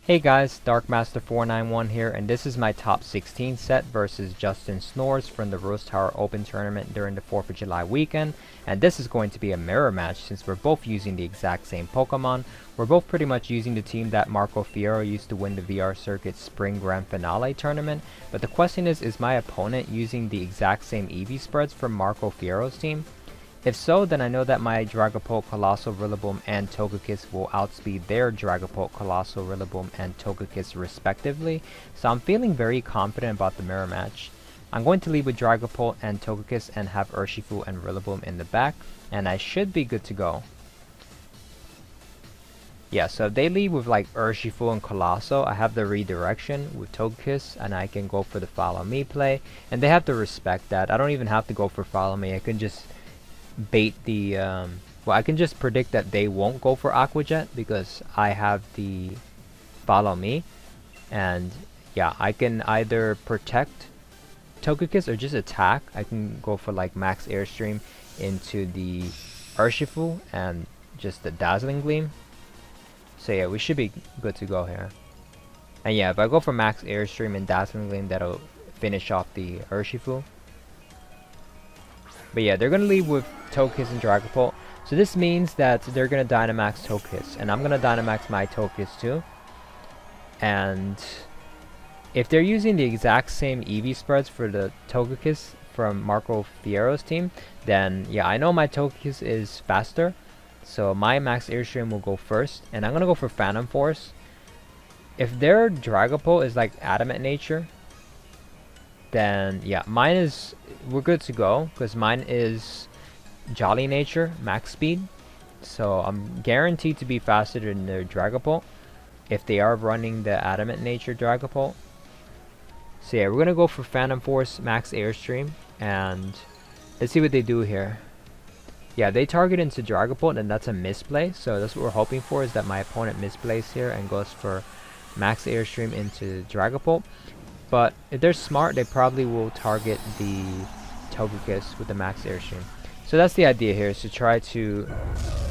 Hey guys, darkmaster491 here, and this is my top 16 set versus justinsnores from the Rose Tower Open tournament during the 4th of July weekend. And this is going to be a mirror match since we're both using the exact same Pokemon. We're both pretty much using the team that Marco Fierro used to win the VR Circuit Spring Grand Finale tournament. But the question is my opponent using the exact same EV spreads from Marco Fierro's team? If so, then I know that my Dragapult, Colossal, Rillaboom, and Togekiss will outspeed their Dragapult, Colossal, Rillaboom, and Togekiss respectively, so I'm feeling very confident about the mirror match. I'm going to lead with Dragapult and Togekiss and have Urshifu and Rillaboom in the back, and I should be good to go. Yeah, so if they lead with like Urshifu and Colossal, I have the redirection with Togekiss, and I can go for the follow me play, and they have to respect that. I don't even have to go for follow me, I can just bait the well, I can just predict that they won't go for Aqua Jet because I have the follow me, and yeah, I can either protect Togekiss or just attack. I can go for like max airstream into the Urshifu and just the Dazzling Gleam. So yeah, we should be good to go here. And yeah, if I go for max airstream and Dazzling Gleam, that'll finish off the Urshifu. But yeah, they're going to lead with Togekiss and Dragapult. So this means that they're going to Dynamax Togekiss. And I'm going to Dynamax my Togekiss too. And if they're using the exact same EV spreads for the Togekiss from Marco Fierro's team, then yeah, I know my Togekiss is faster. So my max airstream will go first. And I'm going to go for Phantom Force. If their Dragapult is like Adamant Nature, then yeah, mine is, we're good to go because mine is Jolly Nature max speed, so I'm guaranteed to be faster than their Dragapult if they are running the Adamant Nature Dragapult. So yeah, we're gonna go for Phantom Force max airstream, and let's see what they do here. Yeah, they target into Dragapult, and that's a misplay, so that's what we're hoping for, is that my opponent misplays here and goes for max airstream into Dragapult. But if they're smart, they probably will target the Togekiss with the max airstream. So that's the idea here, is to try to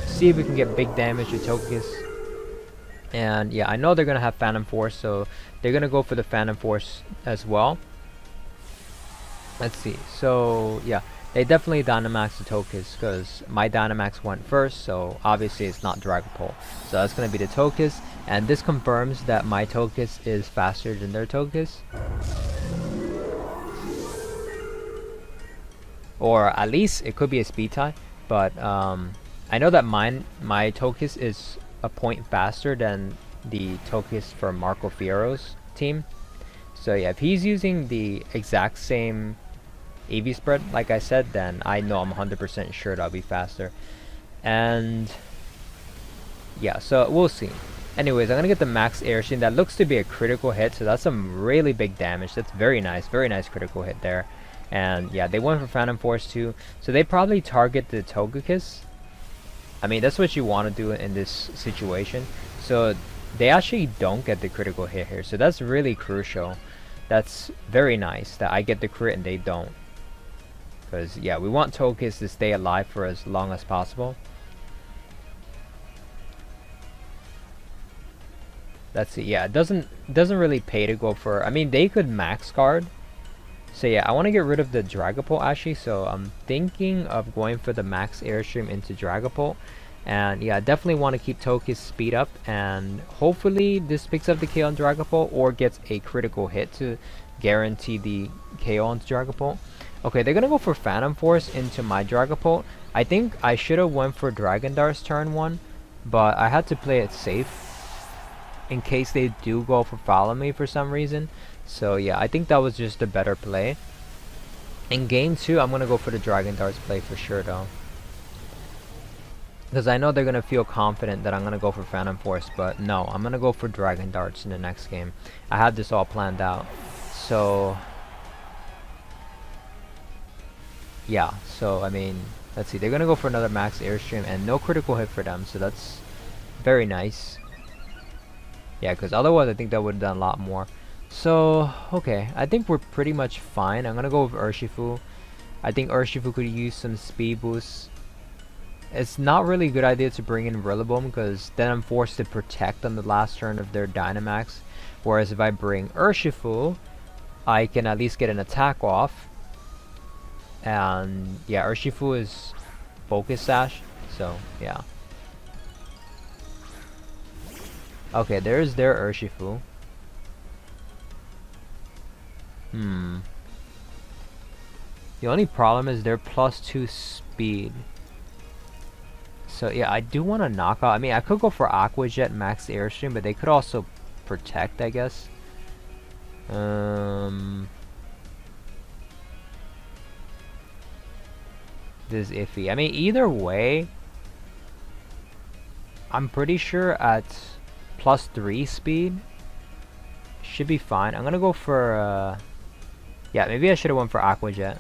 see if we can get big damage to Togekiss. And yeah, I know they're going to have Phantom Force, so they're going to go for the Phantom Force as well. Let's see. So yeah, they definitely Dynamax the Togekiss because my Dynamax went first, so obviously it's not Dragapult. So that's going to be the Togekiss, and this confirms that my Togekiss is faster than their Togekiss. Or at least it could be a speed tie, but I know that my Togekiss is a point faster than the Togekiss from Marco Fierro's team. So yeah, if he's using the exact same EV spread, like I said, then I know I'm 100% sure that I'll be faster. And yeah, so we'll see. Anyways, I'm gonna get the max airstream. That looks to be a critical hit, so that's some really big damage. That's very nice critical hit there. And yeah, they went for Phantom Force too, so they probably target the Togekiss. I mean, that's what you want to do in this situation. So they actually don't get the critical hit here, so that's really crucial. That's very nice that I get the crit and they don't. Because yeah, we want Togekiss to stay alive for as long as possible. Let's see. Yeah, it doesn't really pay to go for, I mean, they could max guard. So yeah, I want to get rid of the Dragapult actually, so I'm thinking of going for the max airstream into Dragapult. And yeah, I definitely want to keep Togekiss speed up, and hopefully this picks up the KO on Dragapult or gets a critical hit to guarantee the KO on Dragapult. Okay, they're gonna go for Phantom Force into my Dragapult. I think I should have went for Dragon Darts turn 1, but I had to play it safe in case they do go for follow me for some reason. So yeah, I think that was just a better play. In game 2, I'm gonna go for the Dragon Darts play for sure though, because I know they're gonna feel confident that I'm gonna go for Phantom Force, but no, I'm gonna go for Dragon Darts in the next game. I had this all planned out. So yeah, so I mean, let's see, they're gonna go for another max airstream and no critical hit for them, so that's very nice. Yeah, because otherwise I think that would have done a lot more. So okay, I think we're pretty much fine. I'm gonna go with Urshifu. I think Urshifu could use some speed boosts. it's not really a good idea to bring in Rillaboom, because then I'm forced to protect on the last turn of their Dynamax. Whereas if I bring Urshifu, I can at least get an attack off. And yeah, Urshifu is Focus Sash, so yeah. Okay, there's their Urshifu. The only problem is they're +2 speed. So yeah, I do want to knock out. I mean, I could go for Aqua Jet Max Airstream, but they could also protect, I guess. This is iffy. I mean, either way, I'm pretty sure at +3 speed should be fine. I'm gonna go for yeah, maybe I should have went for Aqua Jet.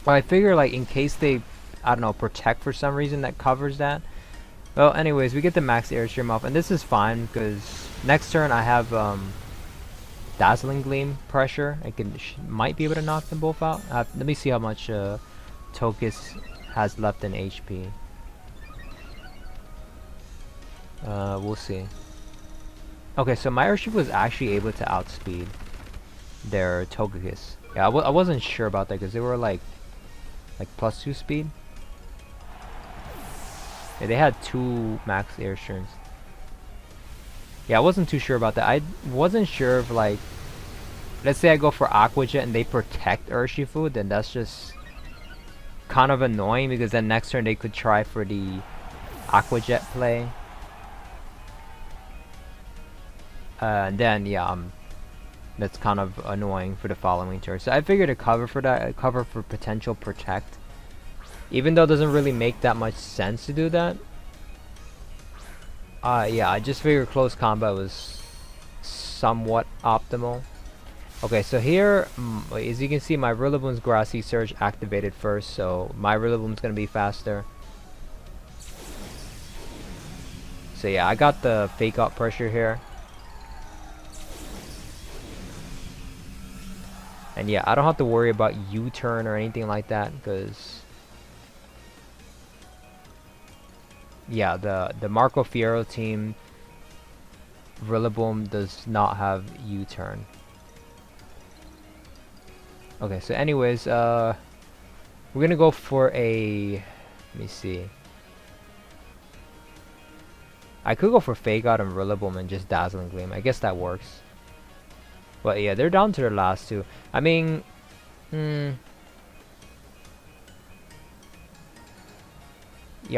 But I figure, like, in case they, I don't know, protect for some reason, that covers that. Well, anyways, we get the Max Airstream off, and this is fine because next turn I have Dazzling Gleam pressure. I might be able to knock them both out. Let me see how much Tokus has left in HP. We'll see. Okay, so my Urshifu was actually able to outspeed their Togekiss. Yeah, I wasn't sure about that because they were like +2 speed. Yeah, they had 2 max Airstreams. Yeah, I wasn't too sure about that. I wasn't sure if, like, let's say I go for Aqua Jet and they protect Urshifu, then that's just kind of annoying because then next turn they could try for the Aqua Jet play. And then yeah, that's kind of annoying for the following turn. So I figured a cover for that, a cover for potential protect. Even though it doesn't really make that much sense to do that. Yeah, I just figured close combat was somewhat optimal. Okay, so here, as you can see, my Rillaboom's Grassy Surge activated first, so my Rillaboom's gonna be faster. So yeah, I got the Fake Out pressure here. And yeah, I don't have to worry about U-turn or anything like that, because yeah, the Marco Fierro team Rillaboom does not have U-turn. Okay, so anyways, we're gonna go for a, let me see. I could go for Fake Out and Rillaboom and just Dazzling Gleam. I guess that works. But yeah, they're down to their last 2. I mean, yeah,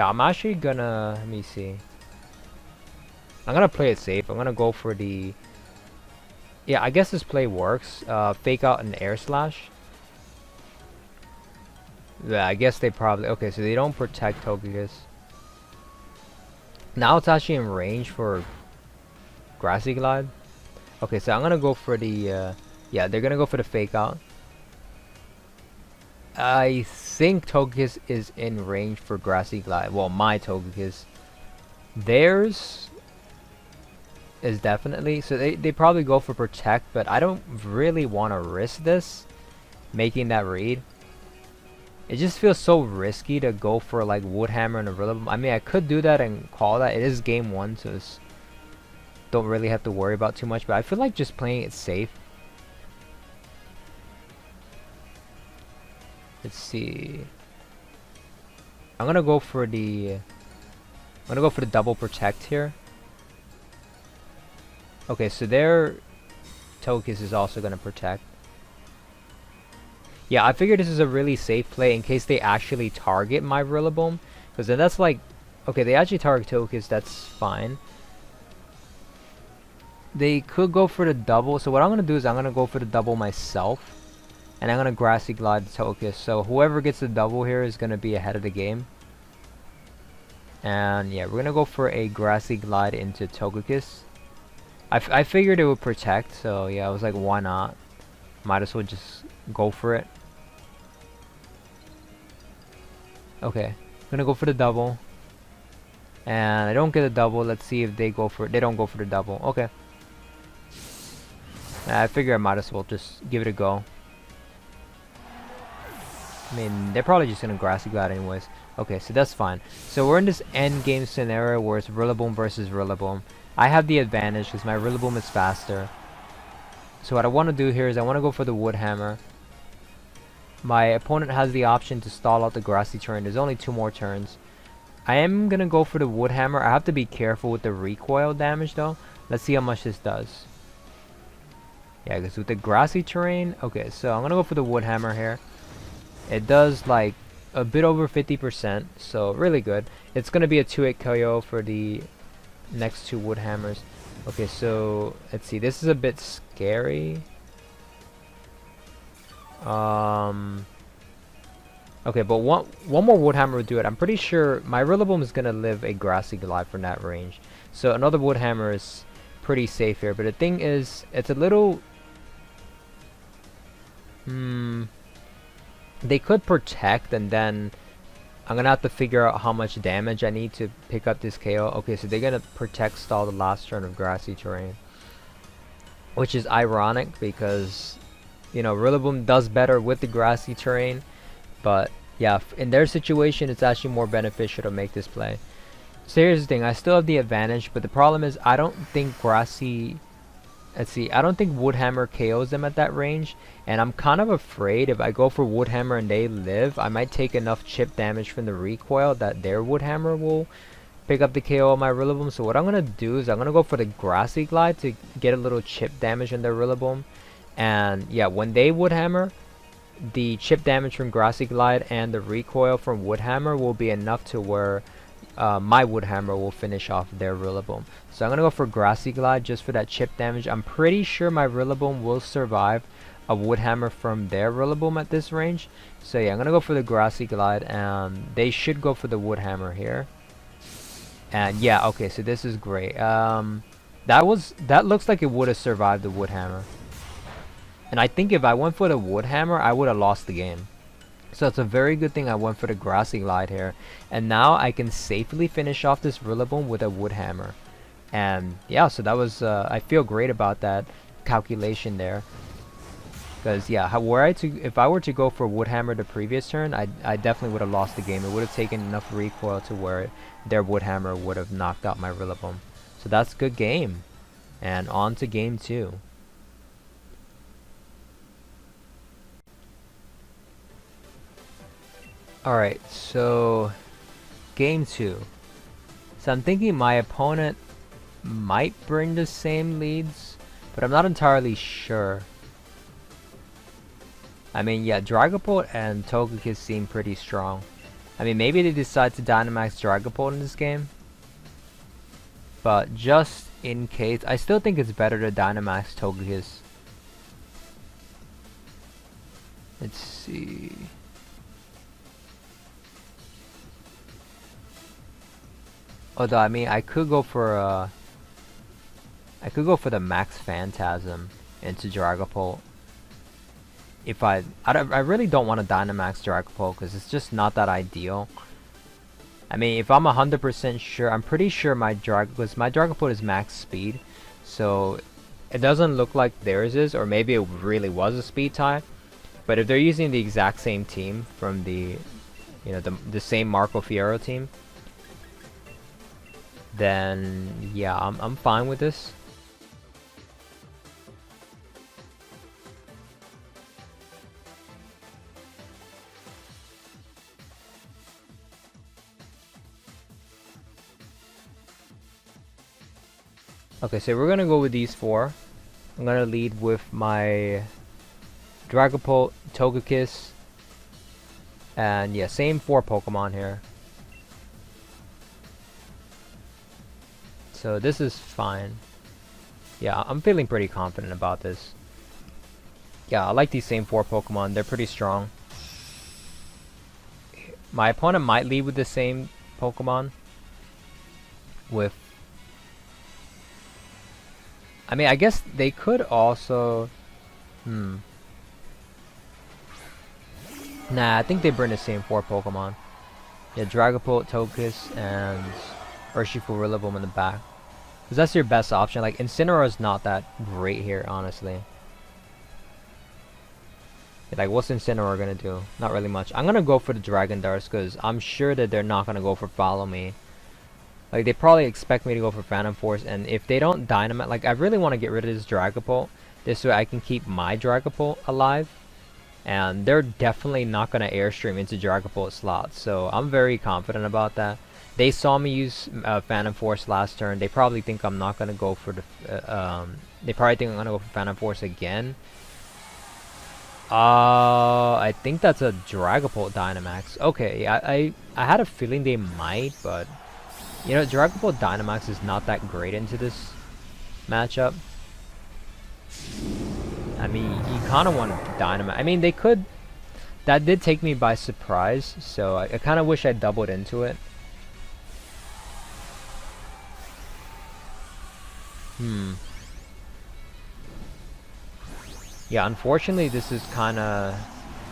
I'm actually gonna, let me see. I'm gonna play it safe. I'm gonna go for the, yeah, I guess this play works. Fake Out and Air Slash. Yeah, I guess they probably, okay, so they don't protect Togekiss. Now it's actually in range for Grassy Glide. Okay, so I'm gonna go for the, yeah, they're gonna go for the Fake Out. I think Togekiss is in range for Grassy Glide. Well, my Togekiss. Theirs is definitely, so they probably go for Protect, but I don't really want to risk this, making that read. It just feels so risky to go for like Wood Hammer and a Rillaboom. I mean, I could do that and call that. It is game 1, so it's, don't really have to worry about too much, but I feel like just playing it safe. Let's see. I'm gonna go for the double protect here. Okay, so their Togekiss is also gonna protect. Yeah, I figured this is a really safe play in case they actually target my Rillaboom, because then that's like, okay, they actually target Togekiss, that's fine. They could go for the double, so what I'm gonna do is I'm gonna go for the double myself. And I'm gonna Grassy Glide the Togekiss. So whoever gets the double here is gonna be ahead of the game. And yeah, we're gonna go for a Grassy Glide into Togekiss. I figured it would protect, so yeah, I was like, why not? Might as well just go for it. Okay, I'm gonna go for the double. And I don't get a double. Let's see if they go for it. They don't go for the double. Okay. I figure I might as well just give it a go. I mean, they're probably just gonna Grassy Glide anyways. Okay, so that's fine. So we're in this end game scenario where it's Rillaboom versus Rillaboom. I have the advantage because my Rillaboom is faster. So what I want to do here is I want to go for the Wood Hammer. My opponent has the option to stall out the grassy terrain. There's only 2 more turns. I am going to go for the Wood Hammer. I have to be careful with the recoil damage though. Let's see how much this does. Yeah, because with the grassy terrain, okay, so I'm going to go for the Wood Hammer here. It does like a bit over 50%, so really good. It's going to be a 2-hit KO for the next 2 Wood Hammers. Okay, so let's see. This is a bit scary. Okay, but one more Wood Hammer would do it. I'm pretty sure my Rillaboom is going to live a Grassy Glide from that range. So another Wood Hammer is pretty safe here. But the thing is, it's a little... They could protect, and then I'm going to have to figure out how much damage I need to pick up this KO. Okay, so they're going to protect stall the last turn of Grassy Terrain. Which is ironic because, you know, Rillaboom does better with the Grassy Terrain. But, yeah, in their situation, it's actually more beneficial to make this play. So here's the thing. I still have the advantage, but the problem is I don't think Grassy... Let's see, I don't think Wood Hammer KOs them at that range, and I'm kind of afraid if I go for Wood Hammer and they live, I might take enough chip damage from the recoil that their Wood Hammer will pick up the KO on my Rillaboom. So what I'm going to do is I'm going to go for the Grassy Glide to get a little chip damage on their Rillaboom. And yeah, when they Wood Hammer, the chip damage from Grassy Glide and the recoil from Wood Hammer will be enough to where my Wood Hammer will finish off their Rillaboom. So I'm going to go for Grassy Glide just for that chip damage. I'm pretty sure my Rillaboom will survive a Wood Hammer from their Rillaboom at this range. So yeah, I'm going to go for the Grassy Glide, and they should go for the Wood Hammer here. And yeah, okay, so this is great. That looks like it would have survived the Wood Hammer. And I think if I went for the Wood Hammer, I would have lost the game. So it's a very good thing I went for the Grassy Glide here. And now I can safely finish off this Rillaboom with a Wood Hammer. And yeah, so that was, I feel great about that calculation there. Because yeah, if I were to go for Wood Hammer the previous turn, I definitely would have lost the game. It would have taken enough recoil to where their Wood Hammer would have knocked out my Rillaboom. So that's a good game. And on to game 2. Alright, so game 2. So I'm thinking my opponent might bring the same leads, but I'm not entirely sure. I mean, yeah, Dragapult and Togekiss seem pretty strong. I mean, maybe they decide to Dynamax Dragapult in this game. But just in case, I still think it's better to Dynamax Togekiss. Let's see... Although, I mean, I could go for the Max Phantasm into Dragapult. If I really don't want to Dynamax Dragapult because it's just not that ideal. I mean, if I'm 100% sure, I'm pretty sure my Dragapult is max speed, so it doesn't look like theirs is, or maybe it really was a speed tie. But if they're using the exact same team from the, you know, the same Marco Fierro team, then yeah, I'm fine with this. Okay, so we're gonna go with these 4. I'm gonna lead with my Dragapult, Togekiss, and yeah, same 4 Pokemon here. So this is fine. Yeah, I'm feeling pretty confident about this. Yeah, I like these same 4 Pokemon. They're pretty strong. My opponent might lead with the same Pokemon. With... I mean, I guess they could also... Nah, I think they bring the same 4 Pokemon. Yeah, Dragapult, Togekiss, and Urshifu Rillaboom in the back. Because that's your best option. Like, Incineroar is not that great here, honestly. Like, what's Incineroar gonna do? Not really much. I'm gonna go for the Dragon Darts because I'm sure that they're not gonna go for Follow Me. Like, they probably expect me to go for Phantom Force, and if they don't Dynamite, like, I really want to get rid of this Dragapult. This way I can keep my Dragapult alive. And they're definitely not gonna Airstream into Dragapult slots, so I'm very confident about that. They saw me use Phantom Force last turn. They probably think I'm not gonna go for the. They probably think I'm gonna go for Phantom Force again. I think that's a Dragapult Dynamax. Okay, I had a feeling they might, but you know, Dragapult Dynamax is not that great into this matchup. I mean, you kind of want to Dynamax. I mean, they could. That did take me by surprise, so I kind of wish I doubled into it. Yeah, unfortunately, this is kind of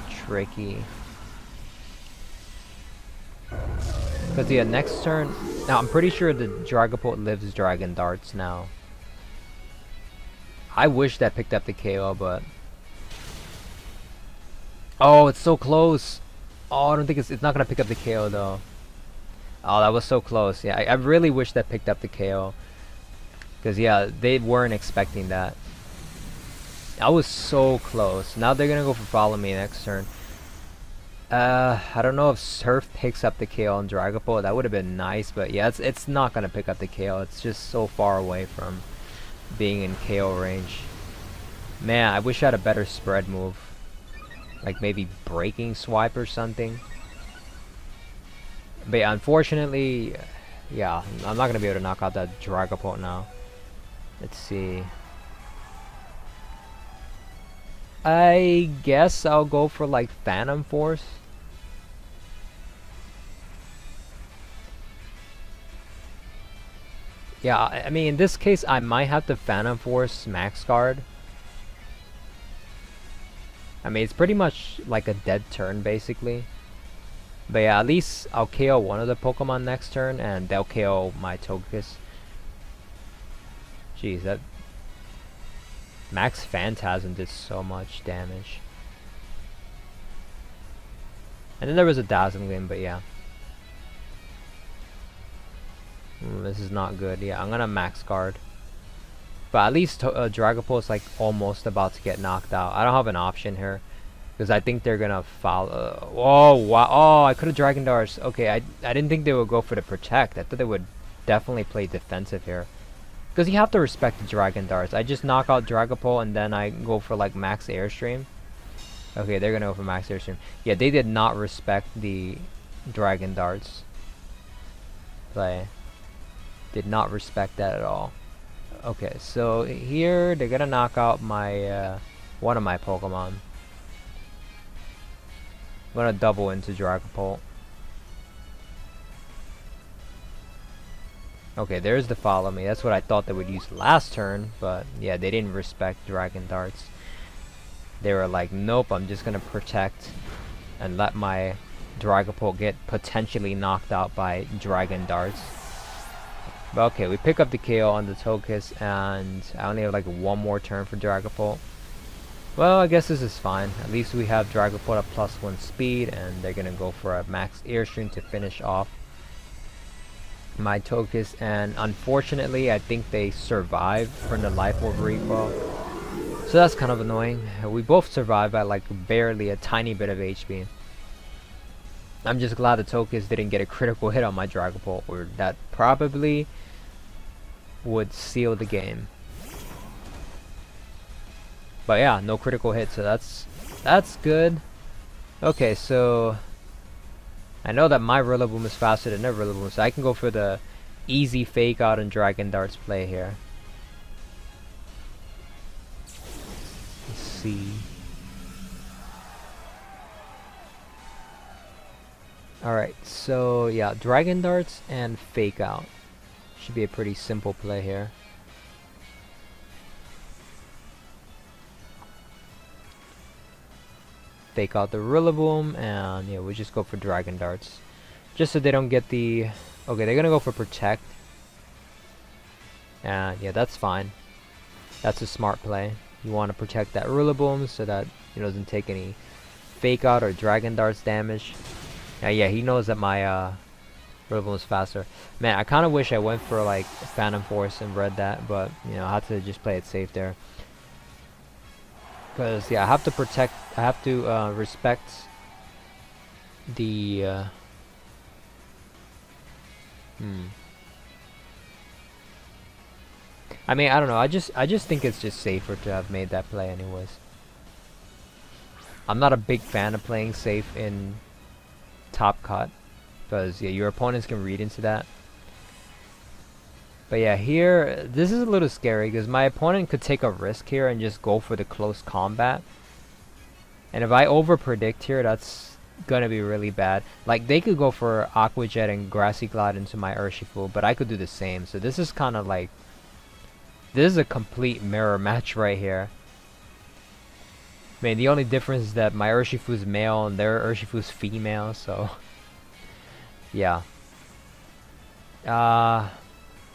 tricky. Because, yeah, next turn... Now, I'm pretty sure the Dragapult lives Dragon Darts now. I wish that picked up the KO, but... Oh, it's so close! Oh, I don't think it's not going to pick up the KO, though. Oh, that was so close. Yeah, I really wish that picked up the KO. Because, yeah, they weren't expecting that. I was so close. Now they're gonna go for Follow Me next turn. I don't know if Surf picks up the KO on Dragapult. That would have been nice, but yeah, it's not gonna pick up the KO. It's just so far away from being in KO range. Man, I wish I had a better spread move. Like maybe Breaking Swipe or something. But yeah, unfortunately, yeah, I'm not gonna be able to knock out that Dragapult now. Let's see. I guess I'll go for like Phantom Force. Yeah, I mean in this case I might have to Phantom Force Max Guard. I mean it's pretty much like a dead turn basically. But yeah, at least I'll KO one of the Pokemon next turn and they'll KO my Togekiss. Jeez, that Max Phantasm did so much damage. And then there was a Dazzling Gleam, but yeah. This is not good. Yeah, I'm gonna Max Guard. But at least Dragapult is like almost about to get knocked out. I don't have an option here. Because I think they're gonna follow. Oh, wow. Oh, I could have Dragon Darts. Okay, I didn't think they would go for the Protect. I thought they would definitely play defensive here. Because you have to respect the Dragon Darts. I just knock out Dragapult and then I go for like Max Airstream. Okay, they're gonna go for Max Airstream. Yeah, they did not respect the Dragon Darts play. Did not respect that at all. Okay, so here they're gonna knock out my one of my Pokemon. I'm gonna double into Dragapult. Okay, there's the Follow Me. That's what I thought they would use last turn, but yeah, they didn't respect Dragon Darts. They were like, nope, I'm just gonna protect and let my Dragapult get potentially knocked out by Dragon Darts. But okay, we pick up the KO on the Togekiss, and I only have like one more turn for Dragapult. Well, I guess this is fine. At least we have Dragapult at +1 speed, and they're gonna go for a Max Airstream to finish off my Togekiss, and unfortunately I think they survived from the Life Orb recoil, so that's kind of annoying. We both survived by like barely a tiny bit of HP. I'm just glad the Togekiss didn't get a critical hit on my Dragapult, or that probably would seal the game. But yeah, no critical hit, so that's good. Okay, so I know that my Rillaboom is faster than their Rillaboom, so I can go for the easy Fake Out and Dragon Darts play here. Let's see. Alright, so yeah, Dragon Darts and Fake Out. Should be a pretty simple play here. Fake out the Rillaboom, and yeah, we just go for Dragon Darts. Just so they don't get the... Okay, they're gonna go for Protect. And yeah, that's fine. That's a smart play. You want to protect that Rillaboom so that it doesn't take any fake out or dragon darts damage. Yeah, he knows that my Rillaboom is faster. Man, I kind of wish I went for like Phantom Force and read that, but you know, I have to just play it safe there. Because yeah, I have to protect. I have to respect the. I mean, I don't know. I just think it's just safer to have made that play, anyways. I'm not a big fan of playing safe in top cut, because yeah, your opponents can read into that. But yeah, here, this is a little scary because my opponent could take a risk here and just go for the close combat. And if I over predict here, that's gonna be really bad. Like, they could go for Aqua Jet and Grassy Glide into my Urshifu, but I could do the same. So this is kind of like, this is a complete mirror match right here. I mean, the only difference is that my Urshifu is male and their Urshifu is female, so yeah.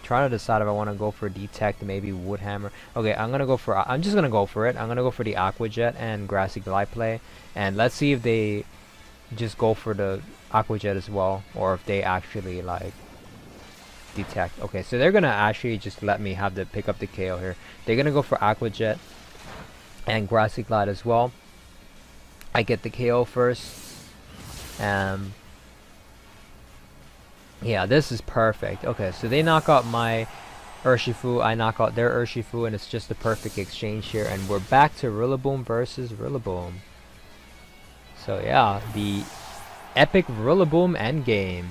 Trying to decide if I want to go for Detect, maybe Wood Hammer. Okay, I'm just gonna go for it. I'm gonna go for the Aqua Jet and Grassy Glide play, and let's see if they just go for the Aqua Jet as well, or if they actually like Detect. Okay, so they're gonna actually just let me have to pick up the KO here. They're gonna go for Aqua Jet and Grassy Glide as well. I get the KO first. Yeah, this is perfect. Okay, so they knock out my Urshifu, I knock out their Urshifu, and it's just a perfect exchange here. And we're back to Rillaboom versus Rillaboom. So yeah, the epic Rillaboom endgame.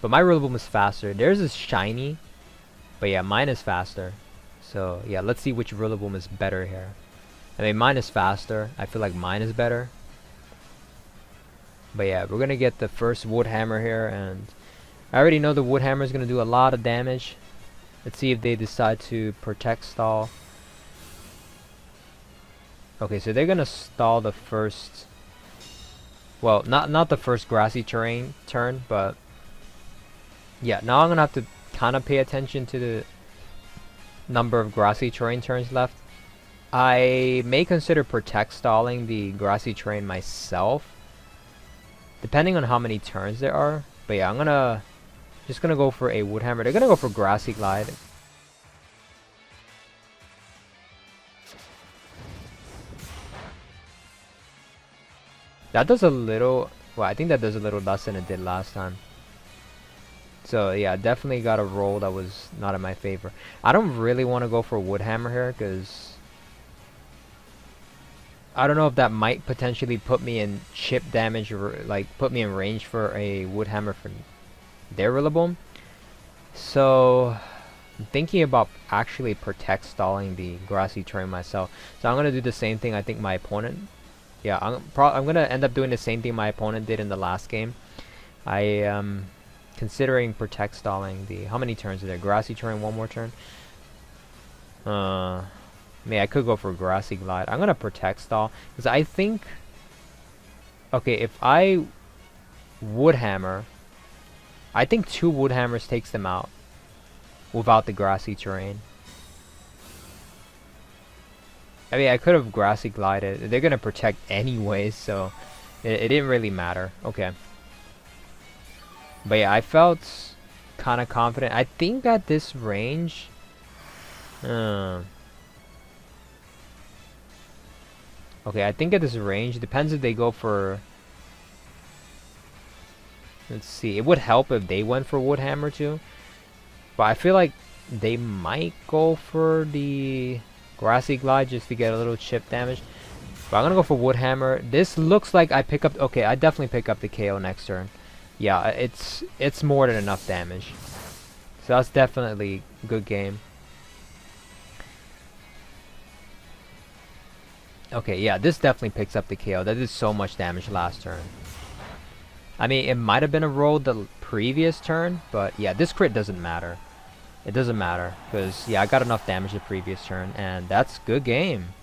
But my Rillaboom is faster. Theirs is shiny, but yeah, mine is faster. So yeah, let's see which Rillaboom is better here. I mean, mine is faster. I feel like mine is better. But yeah, we're gonna get the first Wood Hammer here, and I already know the Wood Hammer is gonna do a lot of damage. Let's see if they decide to Protect Stall. Okay, so they're gonna stall the first. Well, not the first grassy terrain turn, but yeah. Now I'm gonna have to kind of pay attention to the number of grassy terrain turns left. I may consider Protect Stalling the grassy terrain myself, depending on how many turns there are. But yeah, I'm just gonna go for a Wood Hammer. They're gonna go for Grassy Glide. That does a little, well, I think that does a little less than it did last time. So yeah, definitely got a roll that was not in my favor. I don't really want to go for Wood Hammer here, because I don't know if that might potentially put me in chip damage, or like put me in range for a Wood Hammer for their Rillaboom. So I'm thinking about actually Protect Stalling the grassy terrain myself. So I'm gonna do the same thing I think my opponent. Yeah, I'm gonna end up doing the same thing my opponent did in the last game. I am considering Protect Stalling the, how many turns are there? Grassy terrain, one more turn. I could go for Grassy Glide. I'm gonna Protect Stall because I think, okay, if I Wood Hammer, I think 2 Wood Hammers takes them out without the grassy terrain. I mean, I could have Grassy Glided. They're gonna protect anyways, so it didn't really matter. Okay. But yeah, I felt kind of confident. I think at this range, okay, I think at this range, it depends if they go for, let's see, it would help if they went for Wood Hammer too, but I feel like they might go for the Grassy Glide just to get a little chip damage. But I'm gonna go for Wood Hammer. This looks like I pick up, okay, I definitely pick up the KO next turn. Yeah, it's more than enough damage. So that's definitely a good game. Okay, yeah, this definitely picks up the KO. That did so much damage last turn. I mean, it might have been a roll the previous turn, but yeah, this crit doesn't matter. It doesn't matter, because yeah, I got enough damage the previous turn, and that's good game.